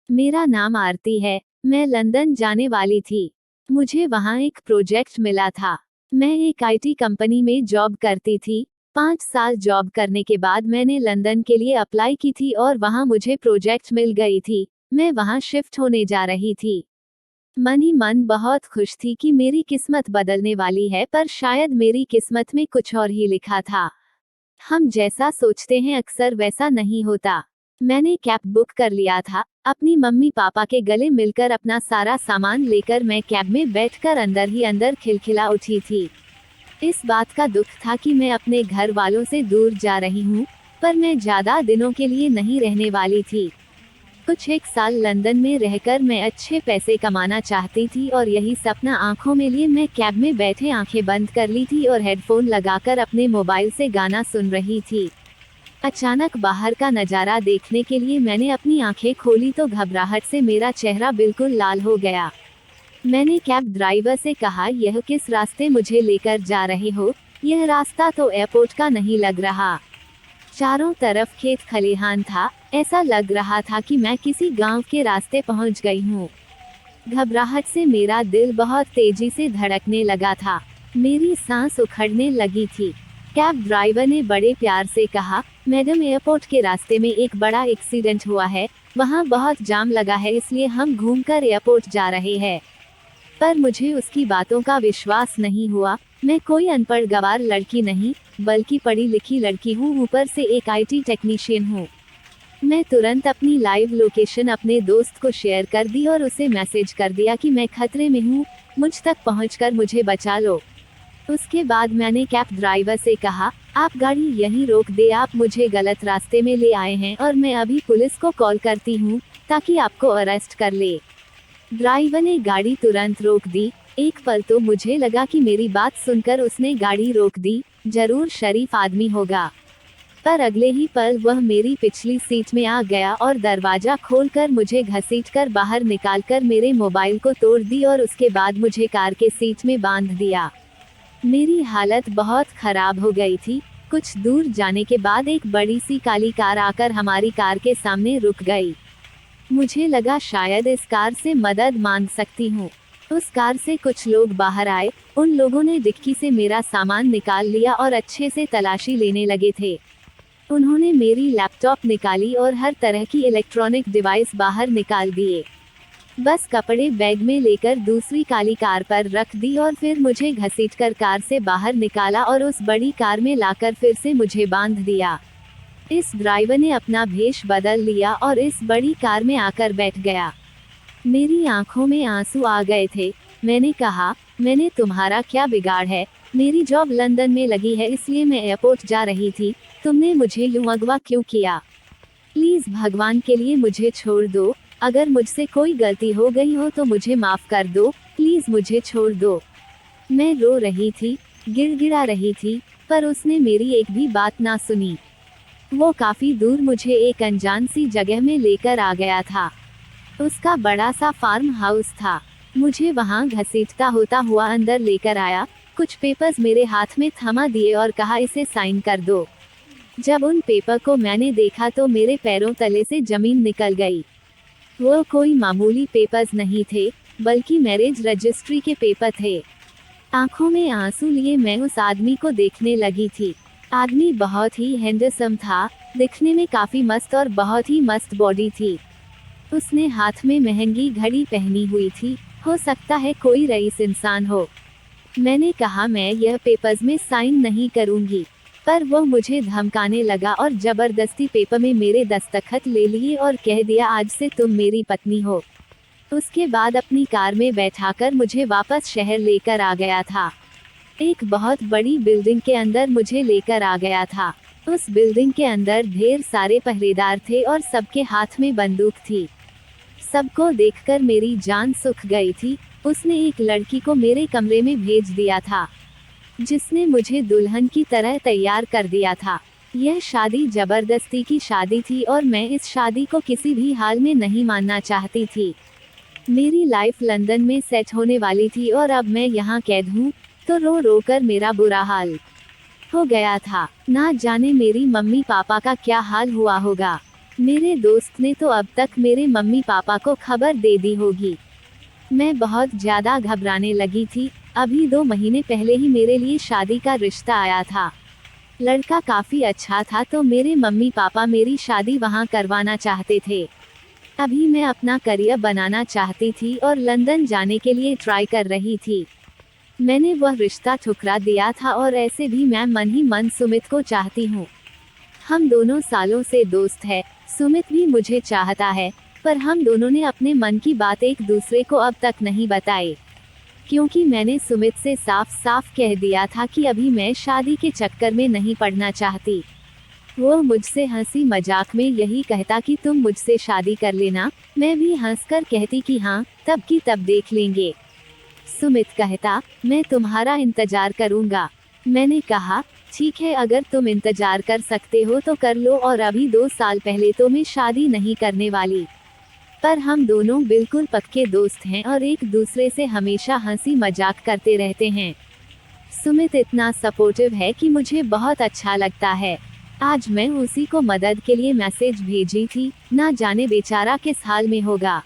मेरा नाम आरती है। मैं लंदन जाने वाली थी। मुझे वहाँ एक प्रोजेक्ट मिला था। मैं एक आईटी कंपनी में जॉब करती थी। 5 साल जॉब करने के बाद मैंने लंदन के लिए अप्लाई की थी और वहाँ मुझे प्रोजेक्ट मिल गई थी। मैं वहाँ शिफ्ट होने जा रही थी। मन ही मन बहुत खुश थी कि मेरी किस्मत बदलने वाली है, पर शायद मेरी किस्मत में कुछ और ही लिखा था। हम जैसा सोचते हैं अक्सर वैसा नहीं होता। मैंने कैब बुक कर लिया था। अपनी मम्मी पापा के गले मिलकर अपना सारा सामान लेकर मैं कैब में बैठकर अंदर ही अंदर खिलखिला उठी थी। इस बात का दुख था कि मैं अपने घर वालों से दूर जा रही हूँ, पर मैं ज्यादा दिनों के लिए नहीं रहने वाली थी। कुछ एक साल लंदन में रहकर मैं अच्छे पैसे कमाना चाहती थी और यही सपना आंखों में लिए मैं कैब में बैठे आंखें बंद कर ली थी और हेडफोन लगाकर अपने मोबाइल से गाना सुन रही थी। अचानक बाहर का नज़ारा देखने के लिए मैंने अपनी आंखें खोली तो घबराहट से मेरा चेहरा बिल्कुल लाल हो गया। मैंने कैब ड्राइवर से कहा, यह किस रास्ते मुझे लेकर जा रहे हो? यह रास्ता तो एयरपोर्ट का नहीं लग रहा। चारों तरफ खेत खलिहान था। ऐसा लग रहा था कि मैं किसी गांव के रास्ते पहुंच गई हूं। घबराहट से मेरा दिल बहुत तेजी से धड़कने लगा था। मेरी सांस उखड़ने लगी थी। कैब ड्राइवर ने बड़े प्यार से कहा, मैडम, एयरपोर्ट के रास्ते में एक बड़ा एक्सीडेंट हुआ है। वहाँ बहुत जाम लगा है, इसलिए हम घूमकर एयरपोर्ट जा रहे हैं। पर मुझे उसकी बातों का विश्वास नहीं हुआ। मैं कोई अनपढ़ गंवार लड़की नहीं, बल्कि पढ़ी लिखी लड़की हूँ, ऊपर से एक आईटी टेक्नीशियन हूँ। मैं तुरंत अपनी लाइव लोकेशन अपने दोस्त को शेयर कर दी और उसे मैसेज कर दिया कि मैं खतरे में हूँ, मुझ तक पहुँचकर मुझे बचा लो। उसके बाद मैंने कैब ड्राइवर से कहा, आप गाड़ी यहीं रोक दे, आप मुझे गलत रास्ते में ले आए हैं और मैं अभी पुलिस को कॉल करती हूँ ताकि आपको अरेस्ट कर ले। ड्राइवर ने गाड़ी तुरंत रोक दी। एक पल तो मुझे लगा कि मेरी बात सुनकर उसने गाड़ी रोक दी, जरूर शरीफ आदमी होगा। पर अगले ही पल वह मेरी पिछली सीट में आ गया और दरवाजा खोलकर मुझे घसीटकर बाहर निकालकर मेरे मोबाइल को तोड़ दी और उसके बाद मुझे कार के सीट में बांध दिया। मेरी हालत बहुत खराब हो गई थी। कुछ दूर जाने के बाद एक बड़ी सी काली कार आकर हमारी कार के सामने रुक गई। मुझे लगा शायद इस कार से मदद मांग सकती हूँ। उस कार से कुछ लोग बाहर आए। उन लोगों ने डिक्की से मेरा सामान निकाल लिया और अच्छे से तलाशी लेने लगे थे। उन्होंने मेरी लैपटॉप निकाली और हर तरह की इलेक्ट्रॉनिक डिवाइस बाहर निकाल दिए। बस कपड़े बैग में लेकर दूसरी काली कार पर रख दी और फिर मुझे घसीटकर कार से बाहर निकाला और उस बड़ी कार में लाकर फिर से मुझे बांध दिया। इस ड्राइवर ने अपना भेष बदल लिया और इस बड़ी कार में आकर बैठ गया। मेरी आंखों में आंसू आ गए थे। मैंने कहा, मैंने तुम्हारा क्या बिगाड़ है? मेरी जॉब लंदन में लगी है, इसलिए मैं एयरपोर्ट जा रही थी। तुमने मुझे यूं अगवा क्यों किया? प्लीज भगवान के लिए मुझे छोड़ दो। अगर मुझसे कोई गलती हो गई हो तो मुझे माफ कर दो। प्लीज मुझे छोड़ दो। मैं रो रही थी, गिड़गिड़ा रही थी, पर उसने मेरी एक भी बात ना सुनी। वो काफी दूर मुझे एक अनजान सी जगह में लेकर आ गया था। उसका बड़ा सा फार्म हाउस था। मुझे वहां घसीटता होता हुआ अंदर लेकर आया। कुछ पेपर्स मेरे हाथ में थमा दिए और कहा, इसे साइन कर दो। जब उन पेपर को मैंने देखा तो मेरे पैरों तले से जमीन निकल गई। वो कोई मामूली पेपर्स नहीं थे, बल्कि मैरिज रजिस्ट्री के पेपर थे। आंखों में आंसू लिए मैं उस आदमी को देखने लगी थी। आदमी बहुत ही हैंडसम था, दिखने में काफी मस्त और बहुत ही मस्त बॉडी थी। उसने हाथ में महंगी घड़ी पहनी हुई थी। हो सकता है कोई रईस इंसान हो। मैंने कहा, मैं यह पेपर्स में साइन नहीं करूंगी, पर वो मुझे धमकाने लगा और जबरदस्ती पेपर में मेरे दस्तखत ले लिए और कह दिया, आज से तुम मेरी पत्नी हो। उसके बाद अपनी कार में बैठाकर मुझे वापस शहर लेकर आ गया था। एक बहुत बड़ी बिल्डिंग के अंदर मुझे लेकर आ गया था। उस बिल्डिंग के अंदर ढेर सारे पहरेदार थे और सबके हाथ में बंदूक थी। सबको देखकर मेरी जान सूख गई थी। उसने एक लड़की को मेरे कमरे में भेज दिया था, जिसने मुझे दुल्हन की तरह तैयार कर दिया था। यह शादी जबरदस्ती की शादी थी और मैं इस शादी को किसी भी हाल में नहीं मानना चाहती थी। मेरी लाइफ लंदन में सेट होने वाली थी और अब मैं यहाँ कैद हूँ, तो रो रो कर मेरा बुरा हाल हो गया था। ना जाने मेरी मम्मी पापा का क्या हाल हुआ होगा। मेरे दोस्त ने तो अब तक मेरे मम्मी पापा को खबर दे दी होगी। मैं बहुत ज्यादा घबराने लगी थी। अभी 2 महीने पहले ही मेरे लिए शादी का रिश्ता आया था। लड़का काफी अच्छा था, तो मेरे मम्मी पापा मेरी शादी वहाँ करवाना चाहते थे। अभी मैं अपना करियर बनाना चाहती थी और लंदन जाने के लिए ट्राई कर रही थी। मैंने वह रिश्ता ठुकरा दिया था और ऐसे भी मैं मन ही मन सुमित को चाहती हूँ। हम दोनों सालों से दोस्त हैं। सुमित भी मुझे चाहता है, पर हम दोनों ने अपने मन की बात एक दूसरे को अब तक नहीं बताई, क्योंकि मैंने सुमित से साफ साफ कह दिया था कि अभी मैं शादी के चक्कर में नहीं पड़ना चाहती। वो मुझसे हंसी मजाक में यही कहता कि तुम मुझसे शादी कर लेना। मैं भी हंसकर कहती कि हाँ, तब की तब देख लेंगे। सुमित कहता, मैं तुम्हारा इंतजार करूंगा। मैंने कहा, ठीक है, अगर तुम इंतजार कर सकते हो तो कर लो, और अभी 2 साल पहले तो मैं शादी नहीं करने वाली। पर हम दोनों बिल्कुल पक्के दोस्त हैं और एक दूसरे से हमेशा हंसी मजाक करते रहते हैं। सुमित इतना सपोर्टिव है कि मुझे बहुत अच्छा लगता है। आज मैं उसी को मदद के लिए मैसेज भेजी थी, ना जाने बेचारा किस हाल में होगा।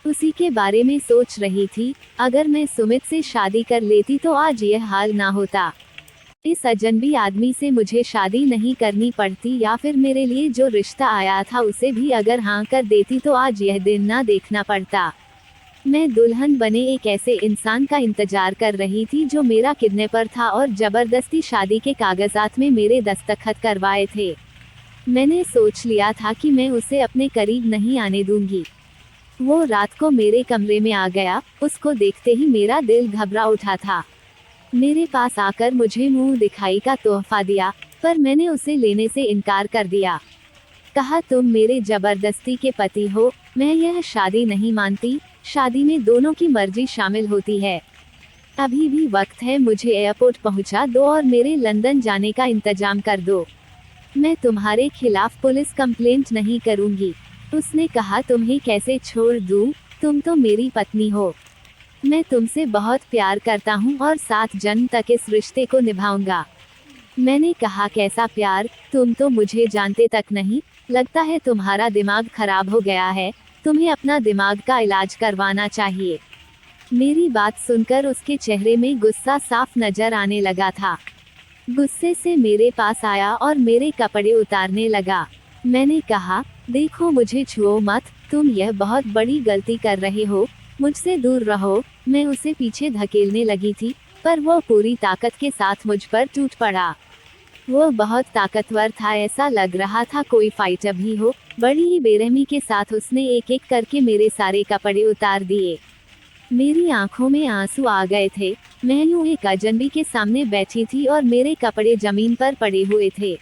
उसी के बारे में सोच रही थी, अगर मैं सुमित से शादी कर लेती तो आज यह हाल ना होता। इस अजनबी आदमी से मुझे शादी नहीं करनी पड़ती, या फिर मेरे लिए जो रिश्ता आया था उसे भी अगर हाँ कर देती तो आज यह दिन ना देखना पड़ता। मैं दुल्हन बने एक ऐसे इंसान का इंतजार कर रही थी जो मेरा किडनैपर था और जबरदस्ती शादी के कागजात में मेरे दस्तखत करवाए थे। मैंने सोच लिया था कि मैं उसे अपने करीब नहीं आने दूंगी। वो रात को मेरे कमरे में आ गया। उसको देखते ही मेरा दिल घबरा उठा था। मेरे पास आकर मुझे मुंह दिखाई का तोहफा दिया, पर मैंने उसे लेने से इनकार कर दिया। कहा, तुम मेरे जबरदस्ती के पति हो, मैं यह शादी नहीं मानती। शादी में दोनों की मर्जी शामिल होती है। अभी भी वक्त है, मुझे एयरपोर्ट पहुंचा दो और मेरे लंदन जाने का इंतजाम कर दो। मैं तुम्हारे खिलाफ पुलिस कंप्लेंट नहीं करूंगी। उसने कहा, तुम्हें कैसे छोड़ दूं, तुम तो मेरी पत्नी हो। मैं तुमसे बहुत प्यार करता हूं और 7 जन्म तक इस रिश्ते को निभाऊंगा। मैंने कहा, कैसा प्यार, तुम तो मुझे जानते तक नहीं। लगता है तुम्हारा दिमाग खराब हो गया है, तुम्हें अपना दिमाग का इलाज करवाना चाहिए। मेरी बात सुनकर उसके चेहरे में गुस्सा साफ नजर आने लगा था। गुस्से से मेरे पास आया और मेरे कपड़े उतारने लगा। मैंने कहा, देखो, मुझे छुओ मत, तुम यह बहुत बड़ी गलती कर रहे हो, मुझसे दूर रहो। मैं उसे पीछे धकेलने लगी थी, पर वो पूरी ताकत के साथ मुझ पर टूट पड़ा। वो बहुत ताकतवर था, ऐसा लग रहा था कोई फाइटर भी हो। बड़ी ही बेरहमी के साथ उसने एक एक करके मेरे सारे कपड़े उतार दिए। मेरी आंखों में आंसू आ गए थे। मैं यूं एक अजनबी के सामने बैठी थी और मेरे कपड़े जमीन पर पड़े हुए थे।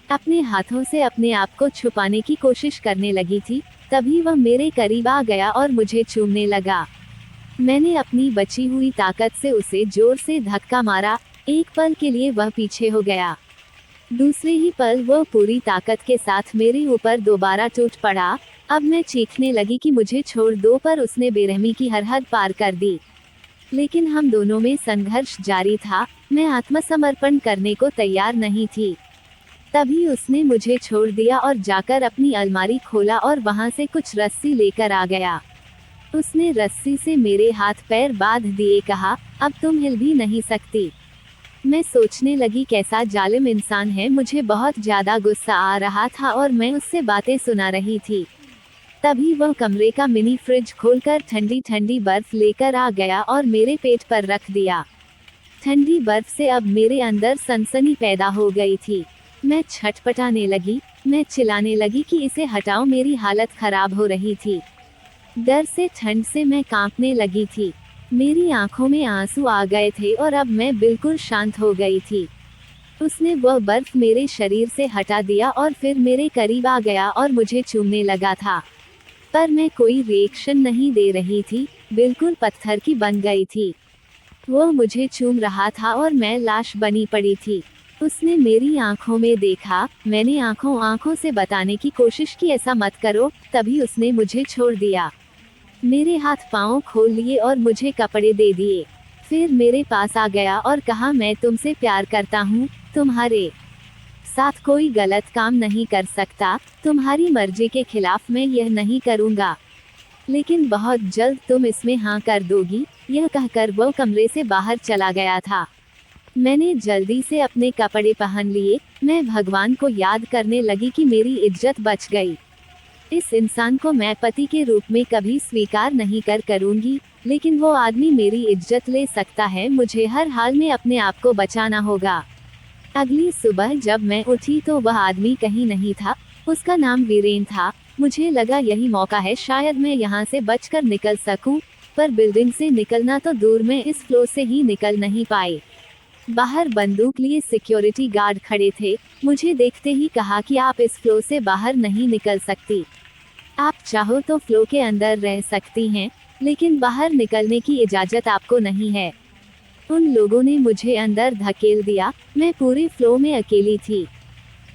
अपने हाथों से अपने आप को छुपाने की कोशिश करने लगी थी, तभी वह मेरे करीब आ गया और मुझे चूमने लगा। मैंने अपनी बची हुई ताकत से उसे जोर से धक्का मारा। एक पल के लिए वह पीछे हो गया। दूसरे ही पल वो पूरी ताकत के साथ मेरे ऊपर दोबारा टूट पड़ा। अब मैं चीखने लगी कि मुझे छोड़ दो, पर उसने बेरहमी की हर हद पार कर दी। लेकिन हम दोनों में संघर्ष जारी था। मैं आत्मसमर्पण करने को तैयार नहीं थी। तभी उसने मुझे छोड़ दिया और जाकर अपनी अलमारी खोला और वहां से कुछ रस्सी लेकर आ गया। उसने रस्सी से मेरे हाथ पैर बांध दिए, कहा, अब तुम हिल भी नहीं सकती। मैं सोचने लगी, कैसा जालिम इंसान है। मुझे बहुत ज्यादा गुस्सा आ रहा था और मैं उससे बातें सुना रही थी। तभी वह कमरे का मिनी फ्रिज खोलकर ठंडी ठंडी बर्फ लेकर आ गया और मेरे पेट पर रख दिया। ठंडी बर्फ से अब मेरे अंदर सनसनी पैदा हो गई थी। मैं छटपटाने लगी। मैं चिल्लाने लगी कि इसे हटाओ, मेरी हालत खराब हो रही थी। डर से, ठंड से मैं कांपने लगी थी। मेरी आंखों में आंसू आ गए थे और अब मैं बिल्कुल शांत हो गई थी। उसने वह बर्फ मेरे शरीर से हटा दिया और फिर मेरे करीब आ गया और मुझे चूमने लगा था। पर मैं कोई रिएक्शन नहीं दे रही थी, बिल्कुल पत्थर की बन गई थी। वो मुझे चूम रहा था और मैं लाश बनी पड़ी थी। उसने मेरी आंखों में देखा। मैंने आंखों से बताने की कोशिश की, ऐसा मत करो। तभी उसने मुझे छोड़ दिया। मेरे हाथ पांव खोल लिए और मुझे कपड़े दे दिए। फिर मेरे पास आ गया और कहा, मैं तुमसे प्यार करता हूँ, तुम्हारे साथ कोई गलत काम नहीं कर सकता, तुम्हारी मर्जी के खिलाफ मैं यह नहीं करूँगा, लेकिन बहुत जल्द तुम इसमें हाँ कर दोगी। यह कहकर वो कमरे से बाहर चला गया था। मैंने जल्दी से अपने कपड़े पहन लिए। मैं भगवान को याद करने लगी कि मेरी इज्जत बच गई। इस इंसान को मैं पति के रूप में कभी स्वीकार नहीं करूंगी, लेकिन वो आदमी मेरी इज्जत ले सकता है। मुझे हर हाल में अपने आप को बचाना होगा। अगली सुबह जब मैं उठी तो वह आदमी कहीं नहीं था। उसका नाम वीरेन था। मुझे लगा यही मौका है, शायद मैं यहाँ से बचकर निकल सकूं, पर बिल्डिंग से निकलना तो दूर, में इस फ्लोर से ही निकल नहीं पाई। बाहर बंदूक लिए सिक्योरिटी गार्ड खड़े थे। मुझे देखते ही कहा कि आप इस फ्लो से बाहर नहीं निकल सकती। आप चाहो तो फ्लो के अंदर रह सकती हैं, लेकिन बाहर निकलने की इजाज़त आपको नहीं है। उन लोगों ने मुझे अंदर धकेल दिया। मैं पूरे फ्लो में अकेली थी।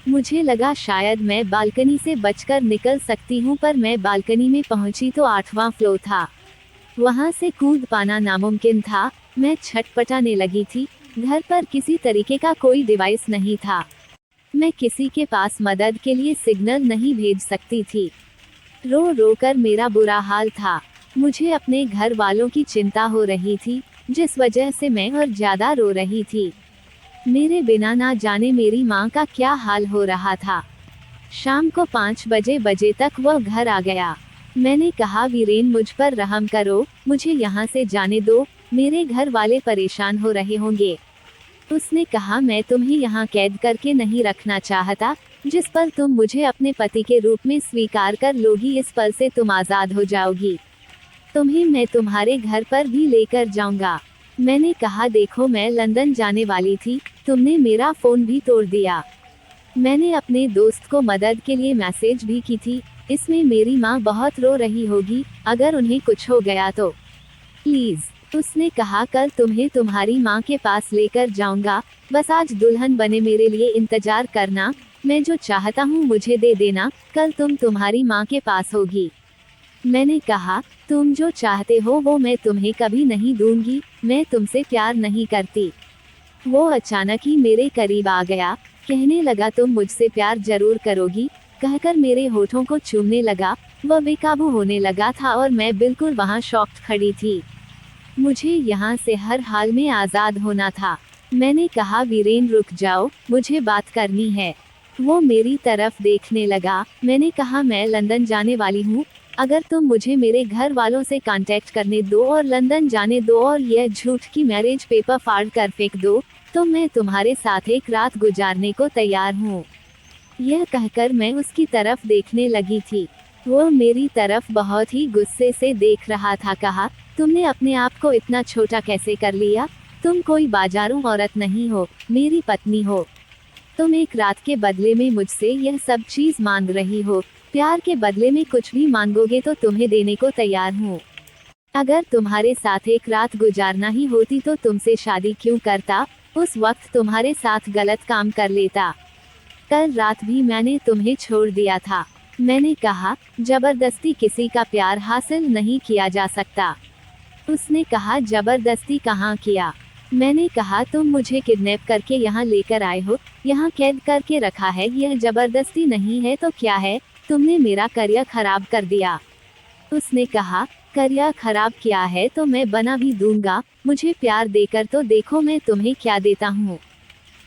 मुझे लगा शायद मैं बालकनी से बचकर निकल सकती हूँ, पर मैं बालकनी में पहुँची तो 8वां फ्लो था। वहाँ से कूद पाना नामुमकिन था। मैं छटपटाने लगी थी। घर पर किसी तरीके का कोई डिवाइस नहीं था। मैं किसी के पास मदद के लिए सिग्नल नहीं भेज सकती थी। रो रो कर मेरा बुरा हाल था। मुझे अपने घर वालों की चिंता हो रही थी, जिस वजह से मैं और ज़्यादा रो रही थी। मेरे बिना ना जाने मेरी माँ का क्या हाल हो रहा था। शाम को 5 बजे तक वह घर आ गया। मैंने कहा, वीरेन मुझ पर रहम करो, मुझे यहाँ से जाने दो, मेरे घर वाले परेशान हो रहे होंगे। उसने कहा, मैं तुम्हें यहाँ कैद करके नहीं रखना चाहता। जिस पल तुम मुझे अपने पति के रूप में स्वीकार कर लोगी, इस पल से तुम आज़ाद हो जाओगी। तुम्हें मैं तुम्हारे घर पर भी लेकर जाऊंगा। मैंने कहा, देखो मैं लंदन जाने वाली थी, तुमने मेरा फ़ोन भी तोड़ दिया। मैंने अपने दोस्त को मदद के लिए मैसेज भी की थी। इसमें मेरी माँ बहुत रो रही होगी, अगर उन्हें कुछ हो गया तो प्लीज़। उसने कहा, कल तुम्हें तुम्हारी माँ के पास लेकर जाऊंगा, बस आज दुल्हन बने मेरे लिए इंतजार करना। मैं जो चाहता हूँ मुझे दे देना, कल तुम तुम्हारी माँ के पास होगी। मैंने कहा, तुम जो चाहते हो वो मैं तुम्हें कभी नहीं दूंगी, मैं तुमसे प्यार नहीं करती। वो अचानक ही मेरे करीब आ गया, कहने लगा, तुम मुझसे प्यार जरूर करोगी, कहकर मेरे होठों को चूमने लगा। वह बेकाबू होने लगा था और मैं बिल्कुल वहाँ शॉक्ड खड़ी थी। मुझे यहाँ से हर हाल में आज़ाद होना था। मैंने कहा, वीरेन रुक जाओ, मुझे बात करनी है। वो मेरी तरफ देखने लगा। मैंने कहा, मैं लंदन जाने वाली हूँ, अगर तुम मुझे मेरे घर वालों से कांटेक्ट करने दो और लंदन जाने दो और यह झूठ की मैरिज पेपर फाड़ कर फेंक दो, तो मैं तुम्हारे साथ एक रात गुजारने को तैयार हूँ। यह कहकर मैं उसकी तरफ देखने लगी थी। वो मेरी तरफ बहुत ही गुस्से से देख रहा था। कहा, तुमने अपने आप को इतना छोटा कैसे कर लिया? तुम कोई बाजारू औरत नहीं हो, मेरी पत्नी हो। तुम एक रात के बदले में मुझसे यह सब चीज़ मांग रही हो। प्यार के बदले में कुछ भी मांगोगे तो तुम्हें देने को तैयार हूँ। अगर तुम्हारे साथ एक रात गुजारना ही होती तो तुमसे शादी क्यों करता? उस वक्त तुम्हारे साथ गलत काम कर लेता। कल रात भी मैंने तुम्हें छोड़ दिया था। मैंने कहा, जबरदस्ती किसी का प्यार हासिल नहीं किया जा सकता। उसने कहा, जबरदस्ती कहाँ किया? मैंने कहा, तुम मुझे किडनैप करके यहाँ लेकर आए हो, यहाँ कैद करके रखा है, यह जबरदस्ती नहीं है तो क्या है? तुमने मेरा करियर खराब कर दिया। उसने कहा, करियर खराब किया है तो मैं बना भी दूंगा, मुझे प्यार देकर तो देखो मैं तुम्हें क्या देता हूँ।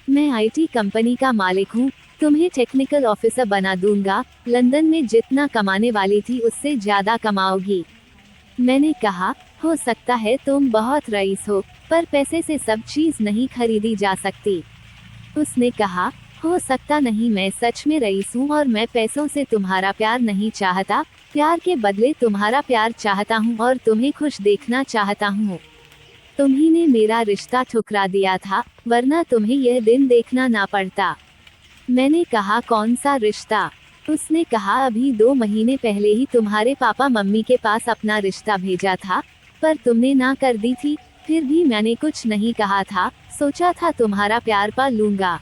मैं आईटी कंपनी का मालिक हूँ, तुम्हें टेक्निकल ऑफिसर बना दूंगा, लंदन में जितना कमाने वाली थी उससे ज़्यादा कमाओगी। मैंने कहा, हो सकता है तुम बहुत रईस हो, पर पैसे से सब चीज़ नहीं खरीदी जा सकती। उसने कहा, हो सकता नहीं, मैं सच में रईस हूँ और मैं पैसों से तुम्हारा प्यार नहीं चाहता, प्यार के बदले तुम्हारा प्यार चाहता हूँ और तुम्हें खुश देखना चाहता हूँ। तुम्ही ने मेरा रिश्ता ठुकरा दिया था, वरना तुम्हें यह दिन देखना ना पड़ता। मैंने कहा, कौन सा रिश्ता? उसने कहा, अभी 2 महीने पहले ही तुम्हारे पापा मम्मी के पास अपना रिश्ता भेजा था, पर तुमने ना कर दी थी। फिर भी मैंने कुछ नहीं कहा था, सोचा था तुम्हारा प्यार पा लूंगा,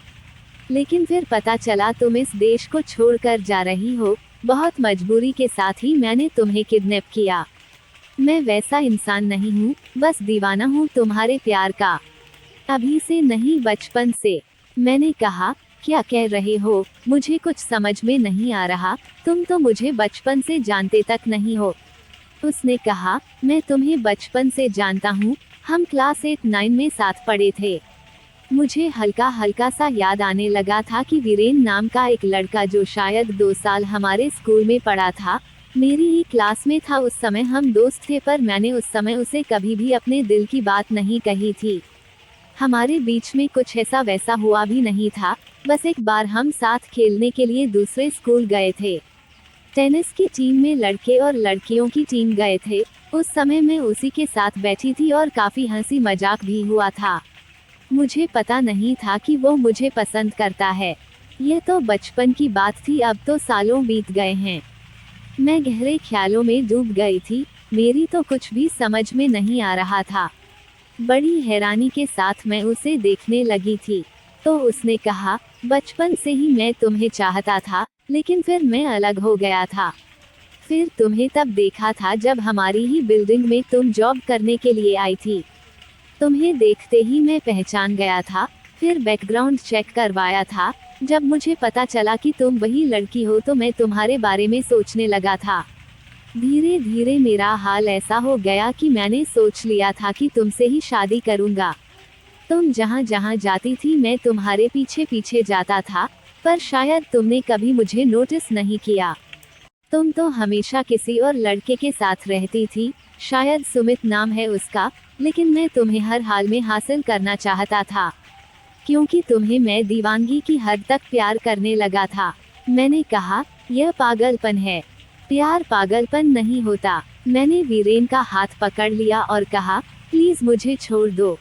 लेकिन फिर पता चला तुम इस देश को छोड़कर जा रही हो। बहुत मजबूरी के साथ ही मैंने तुम्हें किडनैप किया। मैं वैसा इंसान नहीं हूँ, बस दीवाना हूँ तुम्हारे प्यार का, अभी से नहीं बचपन से। मैंने कहा, क्या कह रहे हो? मुझे कुछ समझ में नहीं आ रहा, तुम तो मुझे बचपन से जानते तक नहीं हो। उसने कहा, मैं तुम्हें बचपन से जानता हूँ, हम क्लास 8-9 में साथ पढ़े थे। मुझे हल्का हल्का सा याद आने लगा था कि वीरेन नाम का एक लड़का जो शायद 2 साल हमारे स्कूल में पढ़ा था, मेरी ही क्लास में था। उस समय हम दोस्त थे, पर मैंने उस समय उसे कभी भी अपने दिल की बात नहीं कही थी। हमारे बीच में कुछ ऐसा वैसा हुआ भी नहीं था, बस एक बार हम साथ खेलने के लिए दूसरे स्कूल गए थे। टेनिस की टीम में लड़के और लड़कियों की टीम गए थे। उस समय मैं उसी के साथ बैठी थी और काफी हंसी मजाक भी हुआ था। मुझे पता नहीं था कि वो मुझे पसंद करता है। यह तो बचपन की बात थी, अब तो सालों बीत गए हैं। मैं गहरे ख्यालों में डूब गई थी, मेरी तो कुछ भी समझ में नहीं आ रहा था। बड़ी हैरानी के साथ मैं उसे देखने लगी थी। तो उसने कहा, बचपन से ही मैं तुम्हें चाहता था, लेकिन फिर मैं अलग हो गया था। फिर तुम्हें तब देखा था जब हमारी ही बिल्डिंग में तुम जॉब करने के लिए आई थी। तुम्हें देखते ही मैं पहचान गया था, फिर बैकग्राउंड चेक करवाया था। जब मुझे पता चला कि तुम वही लड़की हो तो मैं तुम्हारे बारे में सोचने लगा था। धीरे धीरे मेरा हाल ऐसा हो गया कि मैंने सोच लिया था कि तुमसे ही शादी करूंगा। तुम जहाँ जहाँ जाती थी मैं तुम्हारे पीछे पीछे जाता था, पर शायद तुमने कभी मुझे नोटिस नहीं किया। तुम तो हमेशा किसी और लड़के के साथ रहती थी, शायद सुमित नाम है उसका, लेकिन मैं तुम्हें हर हाल में हासिल करना चाहता था, क्योंकि तुम्हें मैं दीवानगी की हद तक प्यार करने लगा था। मैंने कहा, यह पागलपन है, प्यार पागलपन नहीं होता। मैंने वीरेन का हाथ पकड़ लिया और कहा, प्लीज मुझे छोड़ दो।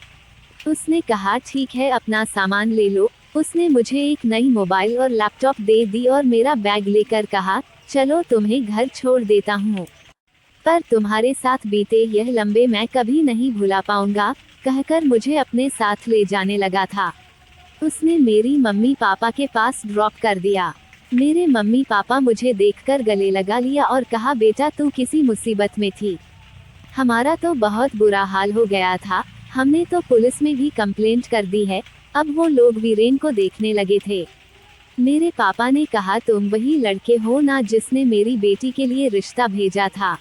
उसने कहा, ठीक है, अपना सामान ले लो। उसने मुझे एक नई मोबाइल और लैपटॉप दे दी और मेरा बैग लेकर कहा, चलो तुम्हें घर छोड़ देता हूँ, पर तुम्हारे साथ बीते यह लम्बे मैं कभी नहीं भुला पाऊंगा, कहकर मुझे अपने साथ ले जाने लगा था। उसने मेरी मम्मी पापा के पास ड्रॉप कर दिया। मेरे मम्मी पापा मुझे देखकर गले लगा लिया और कहा, बेटा तू किसी मुसीबत में थी, हमारा तो बहुत बुरा हाल हो गया था, हमने तो पुलिस में भी कंप्लेंट कर दी है। अब वो लोग वीरेन को देखने लगे थे। मेरे पापा ने कहा, तुम वही लड़के हो ना जिसने मेरी बेटी के लिए रिश्ता भेजा था।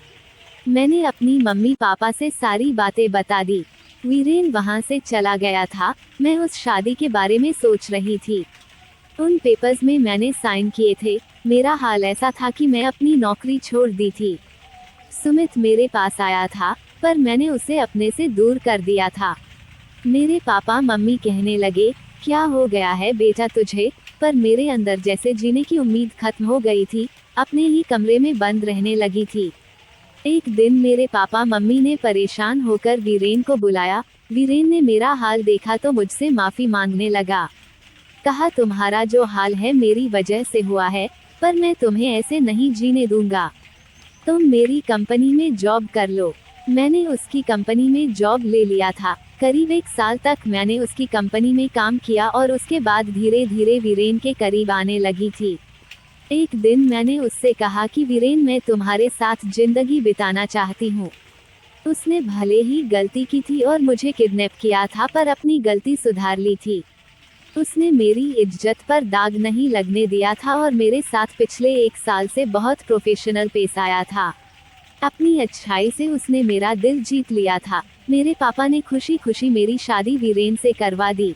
मैंने अपनी मम्मी पापा से सारी बातें बता दी। वीरेन वहाँ से चला गया था। मैं उस शादी के बारे में सोच रही थी। उन पेपर्स में मैंने साइन किए थे। मेरा हाल ऐसा था कि मैं अपनी नौकरी छोड़ दी थी। सुमित मेरे पास आया था, पर मैंने उसे अपने से दूर कर दिया था। मेरे पापा मम्मी कहने लगे, क्या हो गया है बेटा तुझे? पर मेरे अंदर जैसे जीने की उम्मीद खत्म हो गई थी, अपने ही कमरे में बंद रहने लगी थी। एक दिन मेरे पापा मम्मी ने परेशान होकर वीरेन को बुलाया। वीरेन ने मेरा हाल देखा तो मुझसे माफी मांगने लगा। कहा, तुम्हारा जो हाल है मेरी वजह से हुआ है, पर मैं तुम्हें ऐसे नहीं जीने दूंगा। तुम मेरी कंपनी में जॉब कर लो। मैंने उसकी कंपनी में जॉब ले लिया था। करीब 1 साल तक मैंने उसकी कंपनी में काम किया और उसके बाद धीरे धीरे वीरेन के करीब आने लगी थी। एक दिन मैंने उससे कहा कि वीरेन, मैं तुम्हारे साथ जिंदगी बिताना चाहती हूँ। उसने भले ही गलती की थी और मुझे किडनैप किया था, पर अपनी गलती सुधार ली थी। उसने मेरी इज्जत पर दाग नहीं लगने दिया था और मेरे साथ पिछले 1 साल से बहुत प्रोफेशनल पेश आया था। अपनी अच्छाई से उसने मेरा दिल जीत लिया था। मेरे पापा ने खुशी खुशी मेरी शादी वीरेन से करवा दी।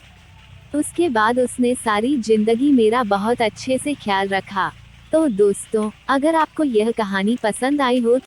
उसके बाद उसने सारी जिंदगी मेरा बहुत अच्छे से ख्याल रखा। तो दोस्तों, अगर आपको यह कहानी पसंद आई हो